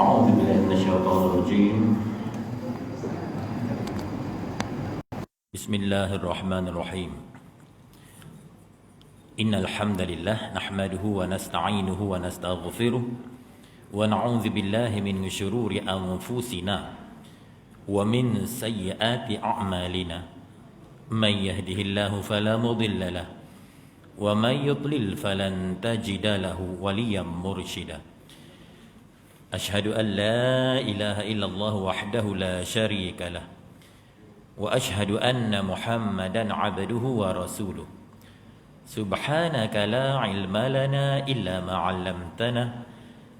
أعوذ بالله من الشيطان الرجيم بسم الله الرحمن الرحيم إن الحمد لله نحمده ونستعينه ونستغفره ونعوذ بالله من شرور أنفسنا ومن سيئات أعمالنا من يهده الله فلا مضل له ومن يضلل فلن تجد له وليا مرشدا أشهد أن لا إله إلا الله وحده لا شريك له وأشهد أن محمدا عبده ورسوله سبحانك لا علم لنا إلا ما علمتنا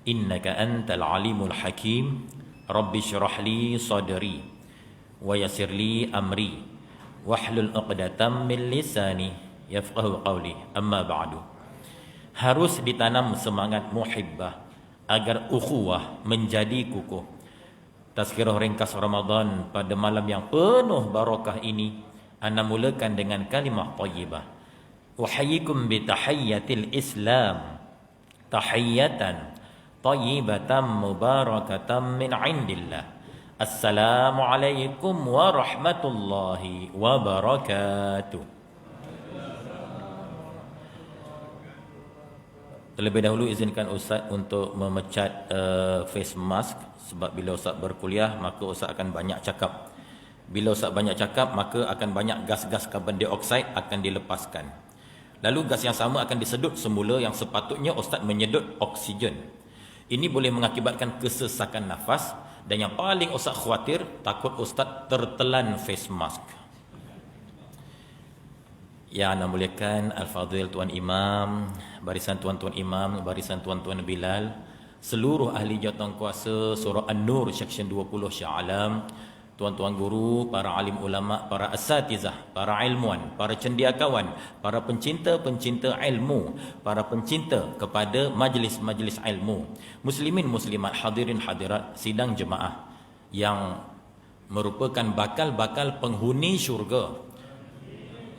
إنك أنت العليم الحكيم رب اشرح لي صدري ويسر لي أمري واحلل عقدة من لساني يفقه قولي أما بعد. Harus ditanam semangat muhibbah agar ukhuwah menjadi kukuh. Tazkirah ringkas Ramadan pada malam yang penuh barakah ini ana mulakan dengan kalimah thayyibah. Uhayyikum bi tahiyyatil Islam tahiyyatan thayyibatan mubarakatan min indillah. Assalamualaikum warahmatullahi wabarakatuh. Terlebih dahulu izinkan Ustaz untuk memecat face mask sebab bila Ustaz berkuliah maka Ustaz akan banyak cakap. Bila Ustaz banyak cakap maka akan banyak gas-gas karbon dioksida akan dilepaskan. Lalu gas yang sama akan disedut semula yang sepatutnya Ustaz menyedut oksigen. Ini boleh mengakibatkan kesesakan nafas dan yang paling Ustaz khawatir takut Ustaz tertelan face mask. Yang namuliakan Al-Fadhil Tuan Imam, barisan tuan-tuan imam, barisan tuan-tuan Bilal, seluruh ahli jawatankuasa surah An-Nur section 20 Shah Alam, tuan-tuan guru, para alim ulama, para asatizah, para ilmuwan, para cendekiawan, para pencinta-pencinta ilmu, para pencinta kepada majlis-majlis ilmu, muslimin muslimat, hadirin hadirat sidang jemaah yang merupakan bakal-bakal penghuni syurga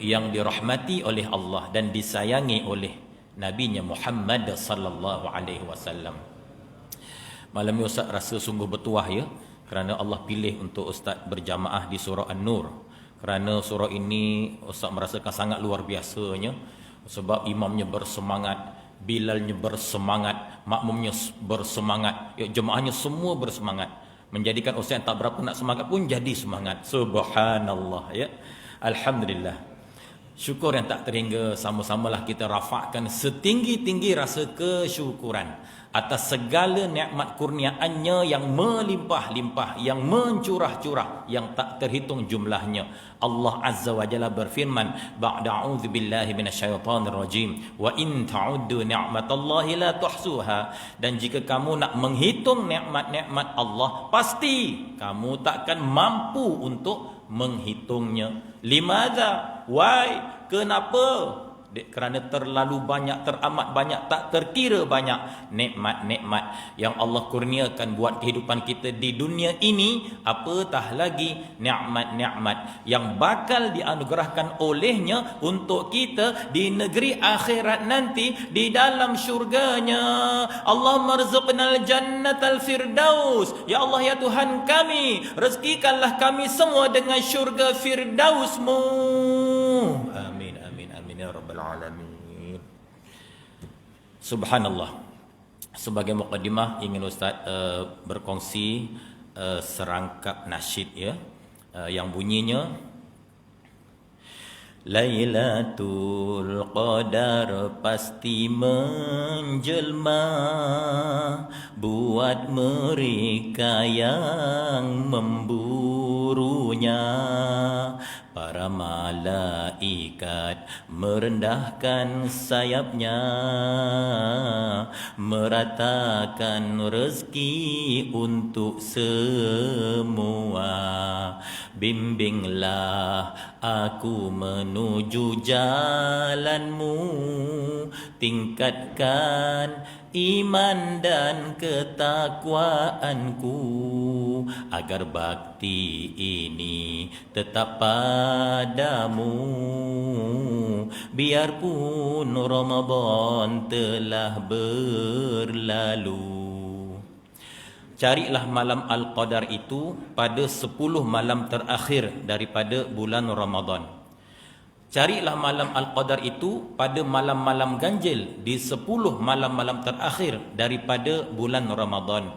yang dirahmati oleh Allah dan disayangi oleh Nabi-Nya Muhammad sallallahu alaihi wasallam. Malam ni Ustaz rasa sungguh bertuah ya, kerana Allah pilih untuk Ustaz berjamaah di surah An-Nur. Kerana surah ini Ustaz merasakan sangat luar biasanya sebab imamnya bersemangat, Bilalnya bersemangat, makmumnya bersemangat, ya, jemaahnya semua bersemangat. Menjadikan Ustaz yang tak berapa nak semangat pun jadi semangat. Subhanallah ya. Alhamdulillah. Syukur yang tak terhingga, sama-samalah kita rafakkan setinggi-tinggi rasa kesyukuran atas segala nikmat kurniaannya yang melimpah-limpah, yang mencurah-curah, yang tak terhitung jumlahnya. Allah Azza wa Jalla berfirman, ba'da a'udzu billahi minasyaitonir rajim, wa in ta'uddu ni'matallahi la tuhsuha. Dan jika kamu nak menghitung nikmat-nikmat Allah, pasti kamu takkan mampu untuk menghitungnya. Limadha? Why? Kenapa? Kerana terlalu banyak, teramat banyak, tak terkira banyak nikmat-nikmat yang Allah kurniakan buat kehidupan kita di dunia ini, apatah lagi nikmat-nikmat yang bakal dianugerahkan olehnya untuk kita di negeri akhirat nanti, di dalam syurganya. Allah marzuqnal jannatal firdaus. Ya Allah ya Tuhan kami, rezekikanlah kami semua dengan syurga firdausmu. Amin amin amin ya rabbal alamin. Subhanallah. Sebagai mukadimah ingin Ustaz berkongsi serangkap nasyid ya, yang bunyinya Lailatul Qadar pasti menjelma buat mereka yang memburunya. Para malaikat merendahkan sayapnya, meratakan rezeki untuk semua. Bimbinglah aku menuju jalanmu, tingkatkan iman dan ketakwaanku, agar bakti ini tetap padamu. Biarpun Ramadan telah berlalu, carilah malam Al-Qadar itu pada 10 malam terakhir daripada bulan Ramadan. Carilah malam Al-Qadar itu pada malam-malam ganjil di 10 malam-malam terakhir daripada bulan Ramadan.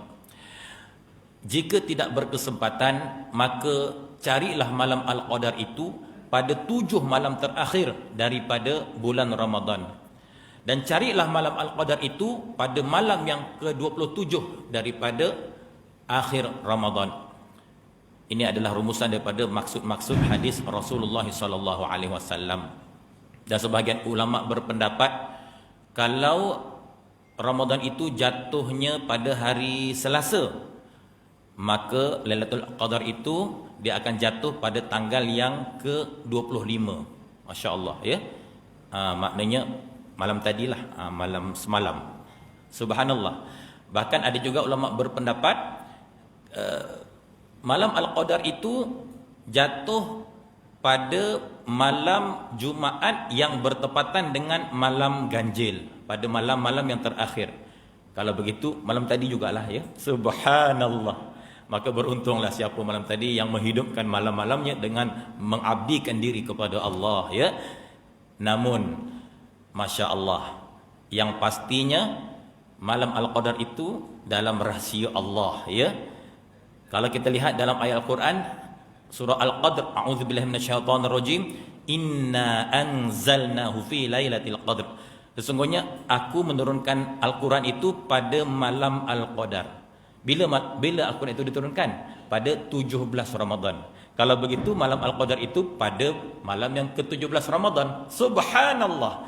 Jika tidak berkesempatan, maka carilah malam Al-Qadar itu pada 7 malam terakhir daripada bulan Ramadan. Dan carilah malam Al-Qadar itu pada malam yang ke-27 daripada akhir Ramadan. Ini adalah rumusan daripada maksud-maksud hadis Rasulullah sallallahu alaihi wasallam. Dan sebahagian ulama berpendapat kalau Ramadan itu jatuhnya pada hari Selasa, maka Lailatul Qadar itu dia akan jatuh pada tanggal yang ke-25. Masya-Allah ya. Maknanya malam tadilah, malam semalam. Subhanallah. Bahkan ada juga ulama berpendapat malam Al-Qadar itu jatuh pada malam Jumaat yang bertepatan dengan malam ganjil, pada malam-malam yang terakhir. Kalau begitu malam tadi jugalah ya. Subhanallah. Maka beruntunglah siapa malam tadi yang menghidupkan malam-malamnya dengan mengabdikan diri kepada Allah ya. Namun Masya Allah, yang pastinya malam Al-Qadar itu dalam rahsia Allah ya. Kalau kita lihat dalam ayat Al-Quran surah Al-Qadr, a'udzubillahi minasyaitonir rajim, inna anzalnahu fi lailatul qadr. Sesungguhnya aku menurunkan Al-Quran itu pada malam Al-Qadar. Bila Al-Quran itu diturunkan? Pada 17 Ramadan. Kalau begitu malam Al-Qadar itu pada malam yang ke-17 Ramadan. Subhanallah.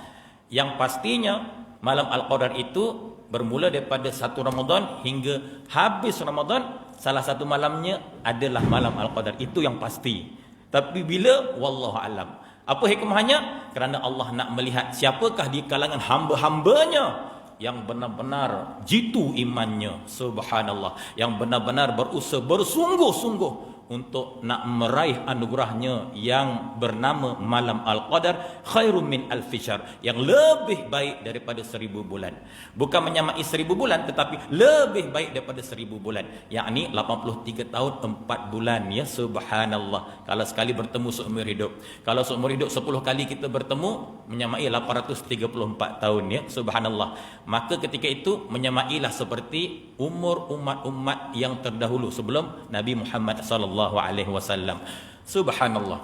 Yang pastinya malam Al-Qadar itu bermula daripada 1 Ramadan hingga habis Ramadan. Salah satu malamnya adalah malam Al-Qadar. Itu yang pasti. Tapi bila? Wallahu alam. Apa hikmahnya? Kerana Allah nak melihat siapakah di kalangan hamba-hambanya yang benar-benar jitu imannya. Subhanallah. Yang benar-benar berusaha bersungguh-sungguh untuk nak meraih anugerahnya yang bernama malam Al-Qadar, khairum min alfi syahr, yang lebih baik daripada 1000 bulan. Bukan menyamai 1000 bulan, tetapi lebih baik daripada 1000 bulan, yakni 83 tahun 4 bulan ya. Subhanallah. Kalau sekali bertemu seumur hidup, kalau seumur hidup 10 kali kita bertemu, menyamai 834 tahun ya. Subhanallah. Maka ketika itu menyamailah seperti umur umat-umat yang terdahulu sebelum Nabi Muhammad sallallahu alaihi wasallam. Subhanallah.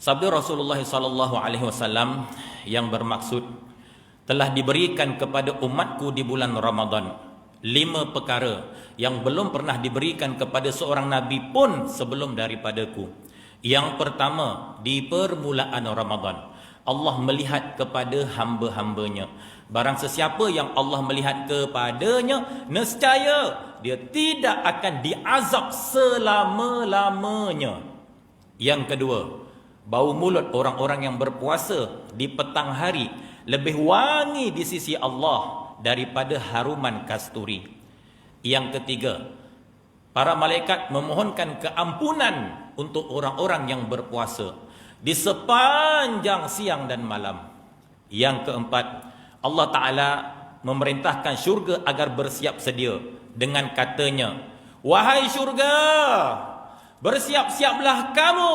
Sabda Rasulullah sallallahu alaihi wasallam yang bermaksud telah diberikan kepada umatku di bulan Ramadan 5 perkara yang belum pernah diberikan kepada seorang nabi pun sebelum daripadaku. Yang pertama, di permulaan Ramadan Allah melihat kepada hamba-hambanya. Barang sesiapa yang Allah melihat kepadanya, nescaya dia tidak akan diazab selama-lamanya. Yang kedua, bau mulut orang-orang yang berpuasa di petang hari lebih wangi di sisi Allah daripada haruman kasturi. Yang ketiga, para malaikat memohonkan keampunan untuk orang-orang yang berpuasa di sepanjang siang dan malam. Yang keempat, Allah Ta'ala memerintahkan syurga agar bersiap sedia dengan katanya, wahai syurga, bersiap-siaplah kamu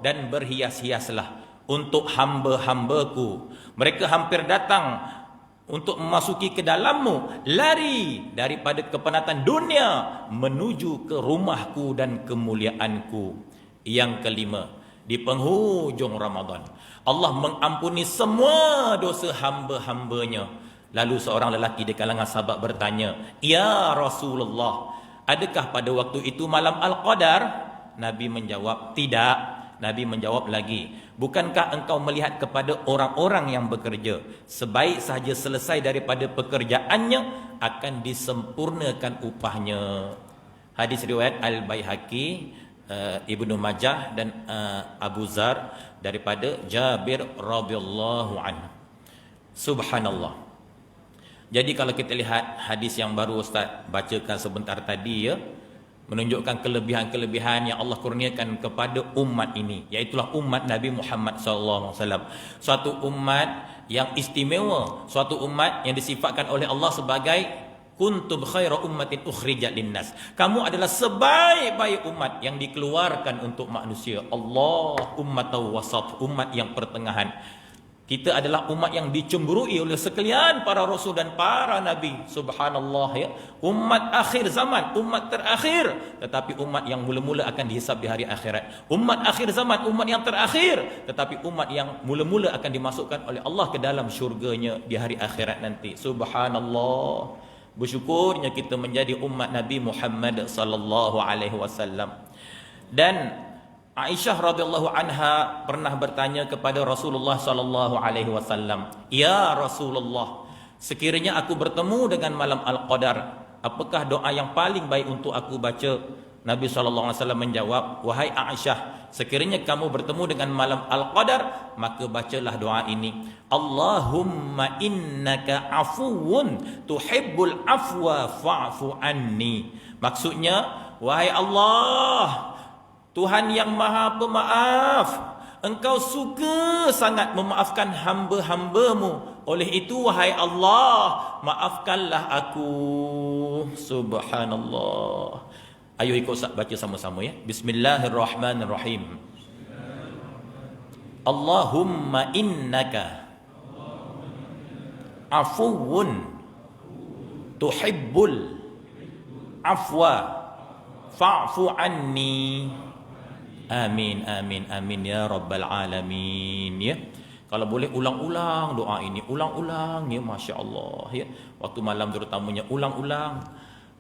dan berhias-hiaslah untuk hamba-hambaku. Mereka hampir datang untuk memasuki ke dalammu, lari daripada kepenatan dunia menuju ke rumahku dan kemuliaanku. Yang kelima, di penghujung Ramadan Allah mengampuni semua dosa hamba-hambanya. Lalu seorang lelaki di kalangan sahabat bertanya, ya Rasulullah, adakah pada waktu itu malam Al-Qadar? Nabi menjawab, tidak. Nabi menjawab lagi, bukankah engkau melihat kepada orang-orang yang bekerja? Sebaik sahaja selesai daripada pekerjaannya, akan disempurnakan upahnya. Hadis riwayat Al-Baihaqi, Ibnu Majah dan Abu Zar daripada Jabir radhiyallahu anhu. Subhanallah. Jadi kalau kita lihat hadis yang baru Ustaz bacakan sebentar tadi ya, menunjukkan kelebihan-kelebihan yang Allah kurniakan kepada umat ini, iaitulah umat Nabi Muhammad sallallahu alaihi wasallam. Suatu umat yang istimewa, suatu umat yang disifatkan oleh Allah sebagai kuntum khaira ummatin ukhrijat linnas. Kamu adalah sebaik-baik umat yang dikeluarkan untuk manusia. Allah ummatau wasat, umat yang pertengahan. Kita adalah umat yang dicemburui oleh sekalian para rasul dan para nabi. Subhanallah ya. Umat akhir zaman, umat terakhir, tetapi umat yang mula-mula akan dihisab di hari akhirat. Umat akhir zaman, umat yang terakhir, tetapi umat yang mula-mula akan dimasukkan oleh Allah ke dalam syurganya di hari akhirat nanti. Subhanallah. Bersyukurnya kita menjadi umat Nabi Muhammad sallallahu alaihi wasallam. Dan Aisyah radhiyallahu anha pernah bertanya kepada Rasulullah sallallahu alaihi wasallam, "Ya Rasulullah, sekiranya aku bertemu dengan malam Al-Qadar, apakah doa yang paling baik untuk aku baca?" Nabi sallallahu alaihi wasallam menjawab, "Wahai Aisyah, sekiranya kamu bertemu dengan malam Al-Qadar, maka bacalah doa ini. Allahumma innaka afuwun tuhibbul afwa fa'fu anni." Maksudnya, wahai Allah, Tuhan yang maha pemaaf, Engkau suka sangat memaafkan hamba-hambamu. Oleh itu, wahai Allah, maafkanlah aku. Subhanallah. Ayo ikut baca sama-sama ya. Bismillahirrahmanirrahim. Allahumma innaka afuwun tuhibbul afwa fa'fu anni. Amin, amin, amin ya Rabbal Alamin ya. Kalau boleh ulang-ulang doa ini, ulang-ulang ya, Masya Allah ya. Waktu malam terutamanya ulang-ulang.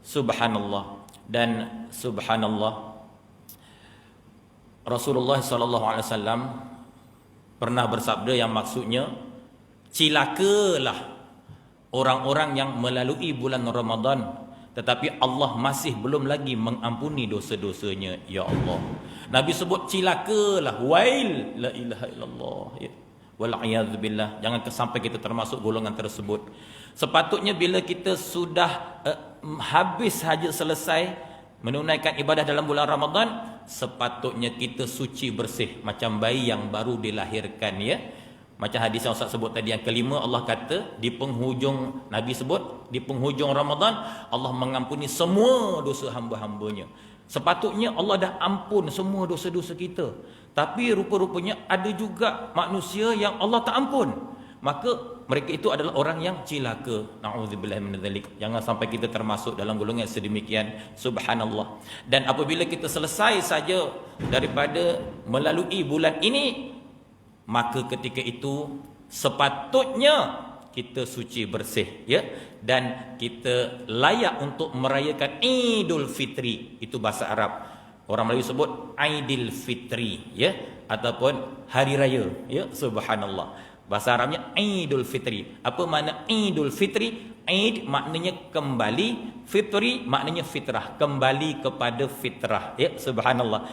Subhanallah. Dan subhanallah, Rasulullah SAW pernah bersabda yang maksudnya, cilakalah orang-orang yang melalui bulan Ramadan tetapi Allah masih belum lagi mengampuni dosa-dosanya. Ya Allah, Nabi sebut cilakalah, wail, la ilaha illallah ya. Wal'iyadzubillah. Jangan sampai kita termasuk golongan tersebut. Sepatutnya bila kita sudah habis saja selesai menunaikan ibadah dalam bulan Ramadan, sepatutnya kita suci bersih macam bayi yang baru dilahirkan ya. Macam hadis yang Ustaz sebut tadi yang kelima, Allah kata di penghujung, Nabi sebut di penghujung Ramadan Allah mengampuni semua dosa hamba-hambanya. Sepatutnya Allah dah ampun semua dosa-dosa kita, tapi rupa-rupanya ada juga manusia yang Allah tak ampun. Maka mereka itu adalah orang yang cilaka. Na'udzubillah min dzalik. Jangan sampai kita termasuk dalam golongan sedemikian. Subhanallah. Dan apabila kita selesai saja daripada melalui bulan ini, maka ketika itu sepatutnya kita suci bersih ya, dan kita layak untuk merayakan Idul Fitri. Itu bahasa Arab. Orang Melayu sebut Aidil Fitri ya, ataupun hari raya ya. Subhanallah. Bahasa Arabnya Idul Fitri. Apa makna Idul Fitri? Id maknanya kembali, Fitri maknanya fitrah, kembali kepada fitrah ya. Subhanallah.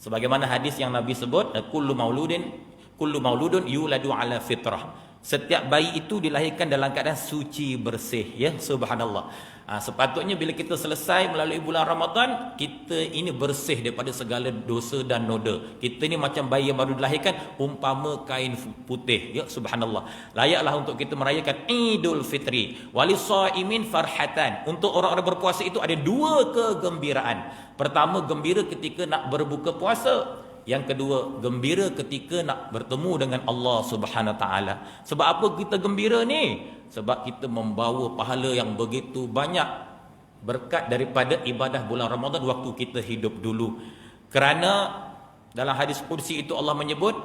Sebagaimana hadis yang Nabi sebut, kullu mauludun yuladu ala fitrah. Setiap bayi itu dilahirkan dalam keadaan suci bersih ya. Subhanallah. Sepatutnya bila kita selesai melalui bulan Ramadan, kita ini bersih daripada segala dosa dan noda. Kita ini macam bayi yang baru dilahirkan, umpama kain putih ya. Subhanallah. Layaklah untuk kita merayakan Idul Fitri. Walisaimin farhatan. Untuk orang-orang berpuasa itu ada dua kegembiraan. Pertama, gembira ketika nak berbuka puasa. Yang kedua, gembira ketika nak bertemu dengan Allah Subhanahu Wa Taala. Sebab apa kita gembira ni? Sebab kita membawa pahala yang begitu banyak berkat daripada ibadah bulan Ramadan waktu kita hidup dulu. Kerana dalam hadis qudsi itu Allah menyebut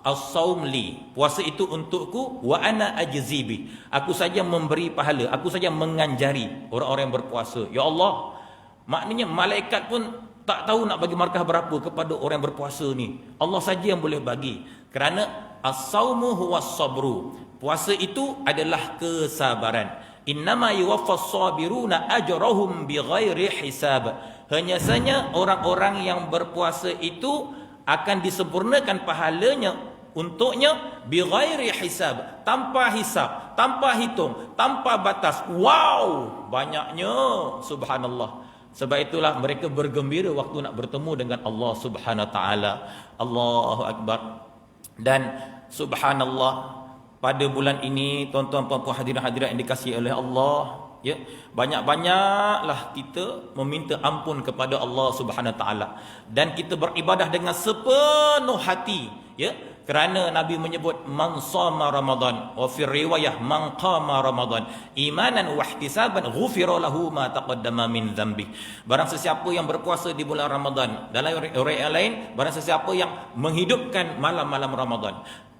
as-saum li, puasa itu untukku, wa ana ajzibi, aku saja memberi pahala, aku saja menganjari orang-orang yang berpuasa. Ya Allah, maknanya malaikat pun tak tahu nak bagi markah berapa kepada orang yang berpuasa ni. Allah saja yang boleh bagi. Kerana as-saumu huwas sabru. Puasa itu adalah kesabaran. Innama yuwaffas sabiruna ajrahum bighairi hisab. Hanya saja orang-orang yang berpuasa itu akan disempurnakan pahalanya untuknya bighairi hisab, tanpa hisab, tanpa hitung, tanpa batas. Wow, banyaknya. Subhanallah. Sebab itulah mereka bergembira waktu nak bertemu dengan Allah Subhanahu Wa Taala. Allahu Akbar. Dan subhanallah, pada bulan ini tuan-tuan puan-puan hadirin hadirat yang dikasihi oleh Allah, Ya, banyak-banyaklah kita meminta ampun kepada Allah Subhanahu taala dan kita beribadah dengan sepenuh hati, ya. Kerana Nabi menyebut man shama Ramadan wa fi riwayah man qama Ramadan imanan wa ihtisaban ghufira lahu ma taqaddama min dhanbi. Barang sesiapa yang berpuasa di bulan Ramadan, dalam riwayat yang lain, barang sesiapa yang menghidupkan malam-malam Ramadan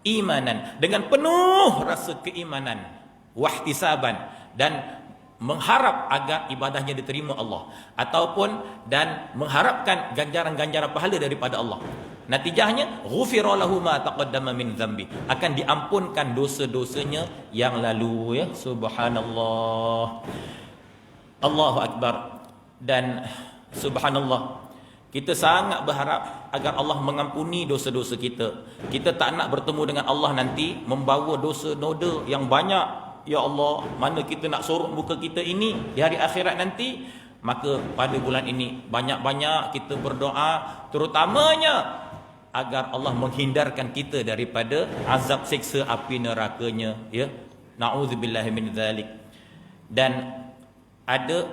imanan, dengan penuh rasa keimanan, wa ihtisaban, dan mengharap agar ibadahnya diterima Allah, ataupun dan mengharapkan ganjaran-ganjaran pahala daripada Allah. Natijahnya ghufira lahu ma taqaddama min dhanbi, akan diampunkan dosa-dosanya yang lalu, ya. Subhanallah, Allahu akbar. Dan subhanallah, kita sangat berharap agar Allah mengampuni dosa-dosa kita. Kita tak nak bertemu dengan Allah nanti membawa dosa noda yang banyak. Ya Allah, mana kita nak sorok muka kita ini di hari akhirat nanti. Maka pada bulan ini banyak-banyak kita berdoa, terutamanya agar Allah menghindarkan kita daripada azab siksa api nerakanya, ya. Na'udzubillahi min dzalik. Dan ada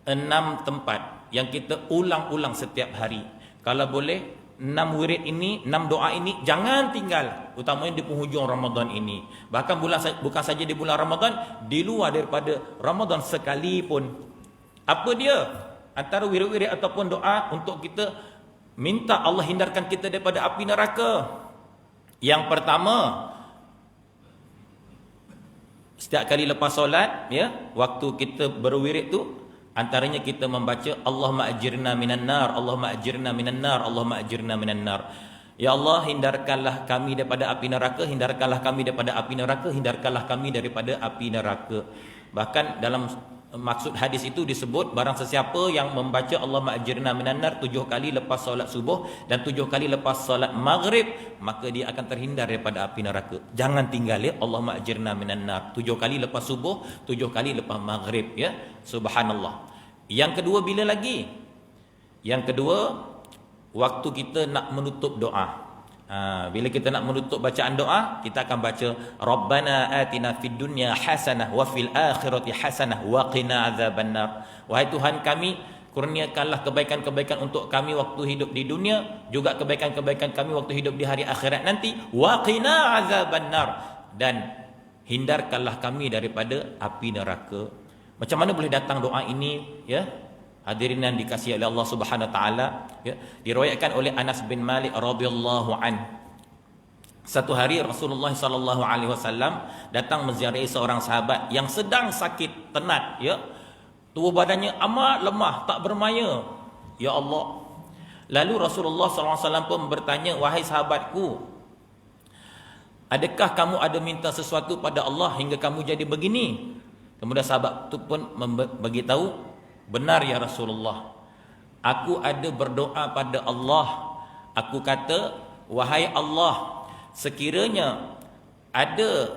6 tempat yang kita ulang-ulang setiap hari. Kalau boleh 6 wirid ini, 6 doa ini jangan tinggal, utamanya di penghujung Ramadan ini. Bahkan bukan saja di bulan Ramadan, di luar daripada Ramadan sekalipun. Apa dia? Antara wirid-wirid ataupun doa untuk kita minta Allah hindarkan kita daripada api neraka. Yang pertama, setiap kali lepas solat, ya, waktu kita berwirid tu, antaranya kita membaca Allahumma ajirna minan nar, Allahumma ajirna minan nar, Allahumma ajirna minan nar. Ya Allah, hindarkanlah kami daripada api neraka, hindarkanlah kami daripada api neraka, hindarkanlah kami daripada api neraka. Bahkan dalam maksud hadis itu disebut barang sesiapa yang membaca Allahumma ajirna minan nar 7 kali lepas solat subuh dan 7 kali lepas solat maghrib, maka dia akan terhindar daripada api neraka. Jangan tinggal, ya. Allahumma ajirna minan nar 7 kali lepas subuh, 7 kali lepas maghrib, ya. Subhanallah. Yang kedua bila lagi? Yang kedua, waktu kita nak menutup doa. Bila kita nak menutup bacaan doa, kita akan baca Rabbana atina fid dunya hasanah wa fil akhirati hasanah wa qina azabannar. Wahai Tuhan kami, kurniakanlah kebaikan-kebaikan untuk kami waktu hidup di dunia, juga kebaikan-kebaikan kami waktu hidup di hari akhirat nanti, wa qina azabannar, dan hindarkanlah kami daripada api neraka. Macam mana boleh datang doa ini, ya? Hadirin yang dikasihi oleh Allah Subhanahu wa taala, ya, diriwayatkan oleh Anas bin Malik radhiyallahu an. Satu hari Rasulullah sallallahu alaihi wasallam datang menziarahi seorang sahabat yang sedang sakit tenat, ya. Tubuh badannya amat lemah, tak bermaya. Ya Allah. Lalu Rasulullah sallallahu alaihi wasallam pun bertanya, "Wahai sahabatku, adakah kamu ada minta sesuatu pada Allah hingga kamu jadi begini?" Kemudian sahabat itu pun beritahu, "Benar ya Rasulullah, aku ada berdoa pada Allah. Aku kata, wahai Allah, sekiranya ada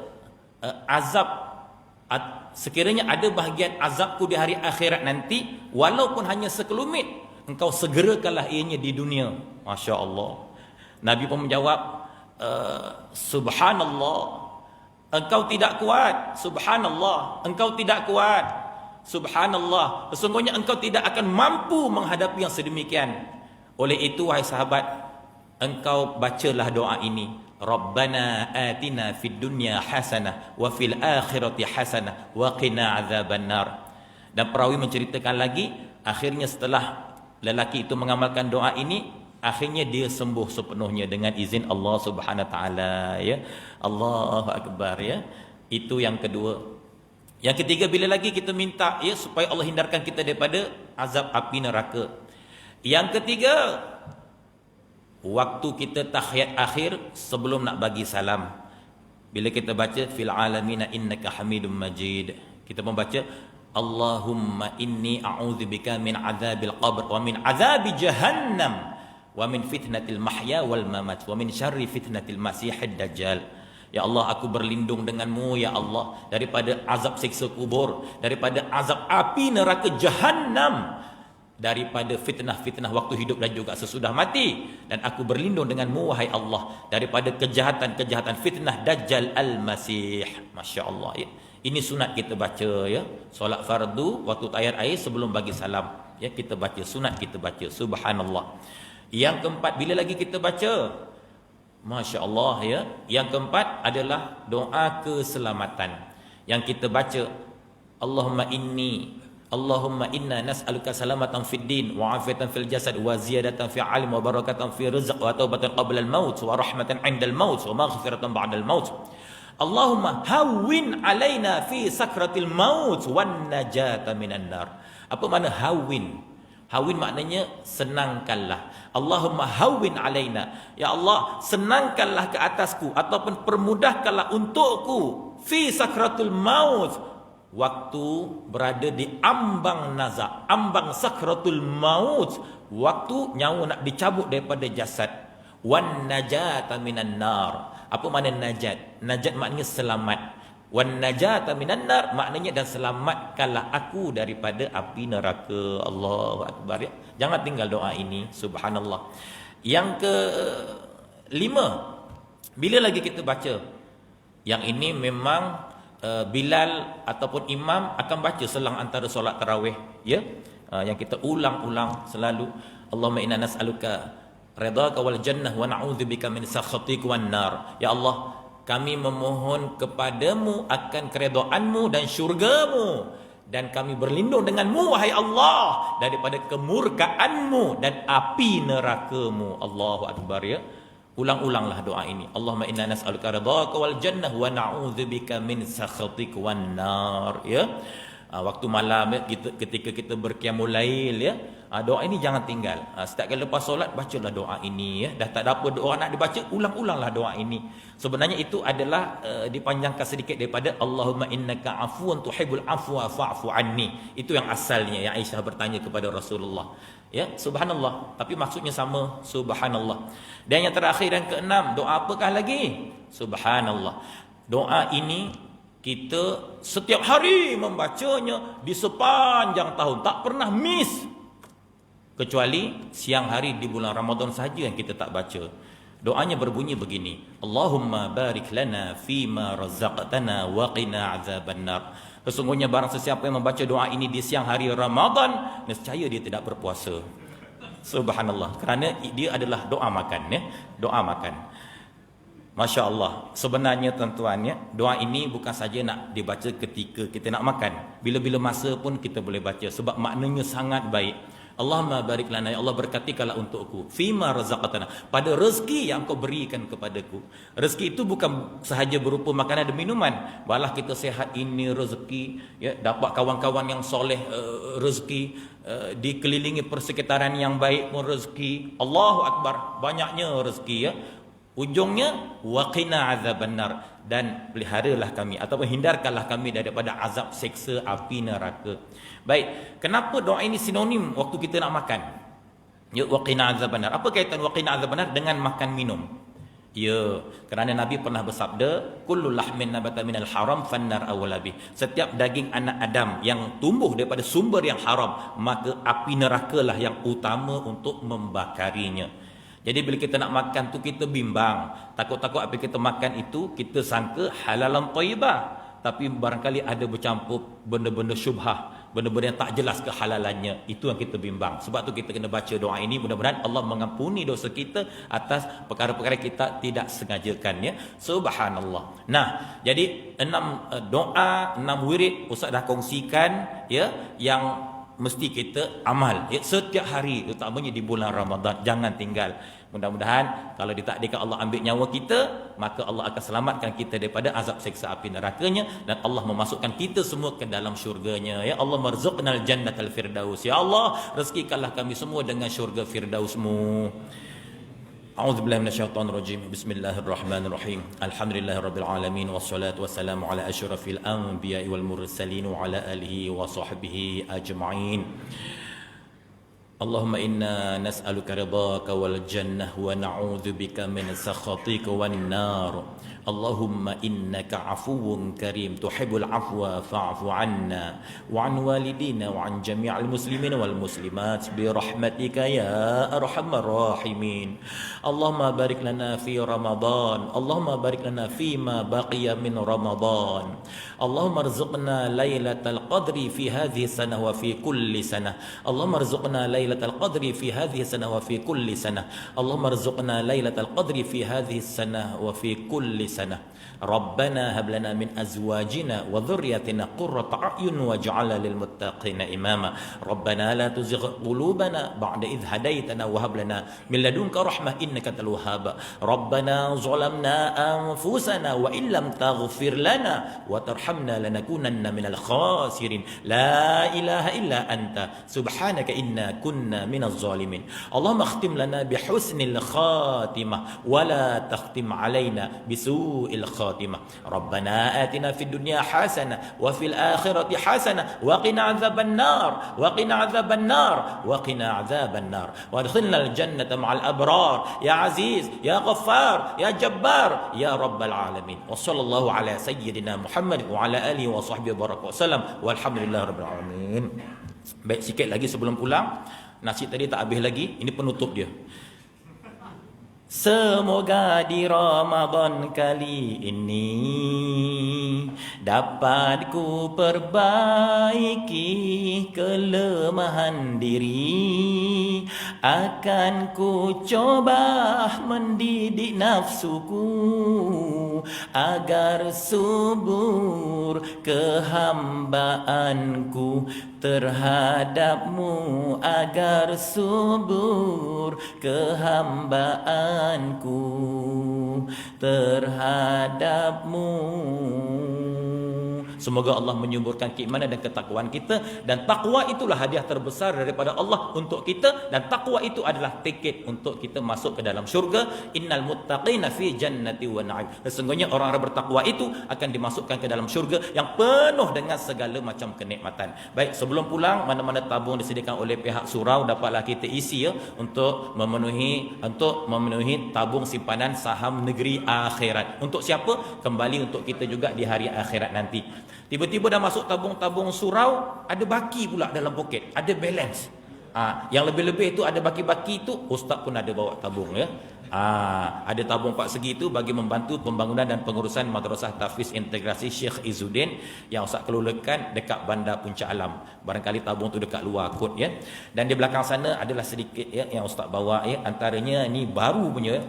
sekiranya ada bahagian azabku di hari akhirat nanti, walaupun hanya sekelumit, engkau segerakanlah ianya di dunia." Masya Allah. Nabi pun menjawab, "Subhanallah, engkau tidak kuat. Subhanallah, engkau tidak kuat. Subhanallah, sesungguhnya engkau tidak akan mampu menghadapi yang sedemikian. Oleh itu, wahai sahabat, engkau bacalah doa ini. Rabbana atina fid dunya hasanah wa fil akhirati hasanah wa qina azabannar." Dan perawi menceritakan lagi, akhirnya setelah lelaki itu mengamalkan doa ini, akhirnya dia sembuh sepenuhnya dengan izin Allah Subhanahu wa taala, ya. Allahu akbar, ya. Itu yang kedua. Yang ketiga, bila lagi kita minta, ya, supaya Allah hindarkan kita daripada azab api neraka. Yang ketiga, waktu kita tahiyat akhir sebelum nak bagi salam, bila kita baca fil alamina innaka hamidum majid, kita membaca Allahumma inni a'udzubika min azabil qabr wa min azabi jahannam wa min fitnatil mahya wal mamat wa min syarri fitnatil masihid dajjal. Ya Allah, aku berlindung denganmu, ya Allah, daripada azab siksa kubur, daripada azab api neraka jahannam, daripada fitnah-fitnah waktu hidup dan juga sesudah mati. Dan aku berlindung denganmu, wahai Allah, daripada kejahatan-kejahatan fitnah Dajjal Al-Masih. Masya Allah, ya. Ini sunat kita baca ya. Solat fardu waktu tayar air sebelum bagi salam ya, kita baca sunat, kita baca subhanallah. Yang keempat, bila lagi kita baca? Masya Allah ya. Yang keempat adalah doa keselamatan yang kita baca. Allahumma inna nas'aluka salamatan fid din wa afiatan fil jasad wa ziyadatan fi ilm wa barakatan fi rizq wa taubatan qabla al maut wa rahmatan 'inda al maut wa maghfiratan ba'da al maut. Allahumma hawwin alaina fi sakratil maut wan najata minan nar. Apa makna hawwin? Hawin maknanya senangkanlah. Allahumma hawwin alaina. Ya Allah, senangkanlah ke atasku ataupun permudahkanlah untukku fi sakratul maut, waktu berada di ambang nazak, ambang sakratul maut, waktu nyawa nak dicabut daripada jasad. Wan najata minan nar. Apa makna najat? Najat maknanya selamat. Wan najata minan nar maknanya dan selamatkanlah aku daripada api neraka. Allahu akbar ya. Jangan tinggal doa ini, subhanallah. Yang ke-5, bila lagi kita baca? Yang ini memang Bilal ataupun imam akan baca selang antara solat tarawih ya. Yang kita ulang-ulang selalu, Allahumma inna nas'aluka ridhaka wal jannah wa na'udzubika min sakhatika wan nar. Ya Allah, kami memohon kepadamu akan keredoanmu dan syurgamu, dan kami berlindung denganmu wahai Allah daripada kemurkaanmu dan api nerakamu. Allahu akbar ya. Ulang-ulanglah doa ini. Allahumma inna nas'aluka ridhaka wal jannah wa na'udzubika min sakhatika wan nar ya. Waktu malam ya, ketika kita berqiyamul lail ya, doa ini jangan tinggal. Setiap kali lepas solat bacalah doa ini ya. Dah tak ada apa doa nak dibaca, ulang-ulanglah doa ini. Sebenarnya itu adalah dipanjangkan sedikit daripada Allahumma innaka afuwun tuhibbul afwa fa'fu anni. Itu yang asalnya yang Aisyah bertanya kepada Rasulullah. Ya, subhanallah, tapi maksudnya sama, subhanallah. Dan yang terakhir yang ke-6, doa apakah lagi? Subhanallah. Doa ini kita setiap hari membacanya di sepanjang tahun, tak pernah miss. Kecuali siang hari di bulan Ramadan saja yang kita tak baca. Doanya berbunyi begini, Allahumma barik lana fima razaqtana wa qina azabannar. Sesungguhnya barang sesiapa yang membaca doa ini di siang hari Ramadan, nescaya dia tidak berpuasa. Subhanallah, kerana dia adalah doa makan ya, doa makan. Masya Allah. Sebenarnya tuan-tuan, doa ini bukan saja nak dibaca ketika kita nak makan. Bila-bila masa pun kita boleh baca. Sebab maknanya sangat baik. Allahumma barik lana, ya Allah berkatikanlah untukku fima razaqtana, pada rezeki yang kau berikan kepadaku. Rezeki itu bukan sahaja berupa makanan dan minuman. Balah kita sihat, ini rezeki ya, dapat kawan-kawan yang soleh, rezeki, dikelilingi persekitaran yang baik pun rezeki. Allahu akbar, banyaknya rezeki ya. Ujungnya waqina azabannar, dan peliharalah kami ataupun hindarkanlah kami daripada azab seksa api neraka. Baik, kenapa doa ini sinonim waktu kita nak makan? Ya, waqina azabannar. Apa kaitan waqina azabannar dengan makan minum? Ya, kerana Nabi pernah bersabda, kullu lahmin nabata minal haram fannar awwalabi. Setiap daging anak Adam yang tumbuh daripada sumber yang haram, maka api nerakalah yang utama untuk membakarinya. Jadi bila kita nak makan tu kita bimbang, takut-takut apa kita makan itu kita sangka halalan thayyibah, tapi barangkali ada bercampur benda-benda syubhah, benda-benda yang tak jelas kehalalannya. Itu yang kita bimbang. Sebab tu kita kena baca doa ini, mudah-mudahan Allah mengampuni dosa kita atas perkara-perkara kita tidak sengajakan ya. Subhanallah. Nah, jadi 6 doa, 6 wirid Ustaz dah kongsikan ya, yang mesti kita amal ya, setiap hari, terutamanya di bulan Ramadan. Jangan tinggal. Mudah-mudahan kalau ditakdirkan Allah ambil nyawa kita, maka Allah akan selamatkan kita daripada azab seksa api nerakanya, dan Allah memasukkan kita semua ke dalam syurganya. Ya Allah, marzuqnal jannatal firdaus. Ya Allah, rezekikanlah kami semua dengan syurga firdausmu. A'udzubillahi minasyaitonir rajim. Bismillahirrahmanirrahim. Alhamdulillahirabbil alamin, wassalatu wassalamu ala asyrafil anbiya'i wal mursalin wa ala alihi wa sahbihi ajma'in. Allahumma inna nas'aluka ridhaka wal jannah wa na'udzubika min sakhatika wan nar. Allahumma innaka afuwun karim tuhibbul afwa fa'fu anna wa an walidina wa an jami'al muslimin wal muslimat bi rahmatika ya arhamar rahimin. Allahumma barik lana fi Ramadan, Allahumma barik lana fi ma baqiya min Ramadan. Allahumma arzuqna lailatal qadri fi hadhihi sanah wa fi kulli sanah. Allahumma arzuqna lailatal qadri fi hadhihi sanah wa fi kulli sanah. Allahumma arzuqna lailatal qadri fi hadhihi sanah wa fi kulli sanah. Rabbana hab lana min azwajina wa dhurriyyatina qurrata a'yun waj'alna lil muttaqina imama. Rabbana la tuzigh qulubana ba'da idh hadaitana wa hab lana min ladunka rahmah innaka antal wahhab. Rabbana zalamna anfusana wa illam taghfir lana wa tarhamna lanakunanna minal khasirin. La ilaha illa anta subhanaka inna kunna minaz zalimin. Allahumma akhtim lana bihusnil khatimah wa la takhtim alaina bisu'il khatimah. ربنا آتنا في الدنيا حسنة وفي الآخرة حسنة وقنا عذاب النار وقنا عذاب النار وقنا عذاب النار وادخلنا الجنة مع الأبرار يا عزيز يا غفار يا جبار يا رب العالمين. وصلى الله على سيدنا محمد وعلى آله وصحبه وبارك وسلم والحمد لله رب العالمين. Baik, sikit lagi sebelum pulang. Nasi tadi tak habis lagi, ini penutup dia. Semoga di Ramadan kali ini dapat ku perbaiki kelemahan diri. Akan ku coba mendidik nafsuku agar subur kehambaanku terhadapmu, agar subur kehambaanku terhadapmu. Semoga Allah menyuburkan keimanan dan ketakwaan kita, dan takwa itulah hadiah terbesar daripada Allah untuk kita, dan takwa itu adalah tiket untuk kita masuk ke dalam syurga. Innal muttaqina fi jannati wa na'im. Sesungguhnya orang-orang bertakwa itu akan dimasukkan ke dalam syurga yang penuh dengan segala macam kenikmatan. Baik, sebelum pulang, mana-mana tabung disediakan oleh pihak surau dapatlah kita isi ya, untuk memenuhi tabung simpanan saham negeri akhirat. Untuk siapa? Kembali untuk kita juga di hari akhirat nanti. Tiba-tiba dah masuk tabung-tabung surau, ada baki pula dalam poket, ada balance. Yang lebih-lebih itu ada baki-baki itu, ustaz pun ada bawa tabung ya. Ada tabung 4 segi itu bagi membantu pembangunan dan pengurusan Madrasah Tahfiz Integrasi Syekh Izzuddin yang ustaz kelulakan dekat Bandar Puncak Alam. Barangkali tabung tu dekat luar kot ya. Dan di belakang sana adalah sedikit ya yang ustaz bawa ya, antaranya ni baru punya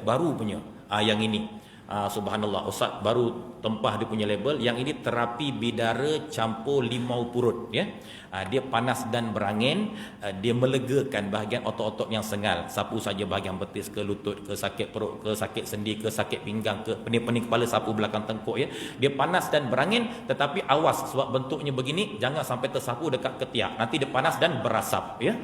yang ini. Subhanallah, ustaz baru tempah dia punya label. Yang ini terapi bidara campur limau purut ya. Dia panas dan berangin, dia melegakan bahagian otot-otot yang sengal. Sapu saja bahagian betis ke lutut, ke sakit perut, ke sakit sendi, ke sakit pinggang, ke pening-pening kepala, sapu belakang tengkuk ya. Dia panas dan berangin, tetapi awas sebab bentuknya begini, jangan sampai tersapu dekat ketiak. Nanti dia panas dan berasap ya.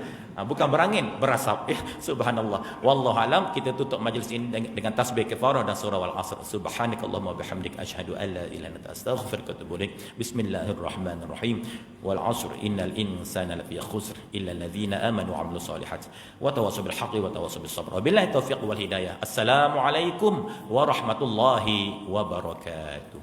Bukan berangin, berasap ya. Subhanallah. Wallahu alam. Kita tutup majlis ini dengan tasbih kafarah dan surah Al-Asr. Subhanakallahumma wa bihamdika asyhadu an la ilaha illa anta astaghfiruka wa atubu ilaik. Bismillahirrahmanirrahim. Wal 'asr innal insana lafi khusr illa alladhina amanu wa 'amilus solihati wa tawassaw bil haqqi wa tawassaw bis sabr. Wabillahi taufiq wal hidayah. Assalamualaikum warahmatullahi wabarakatuh.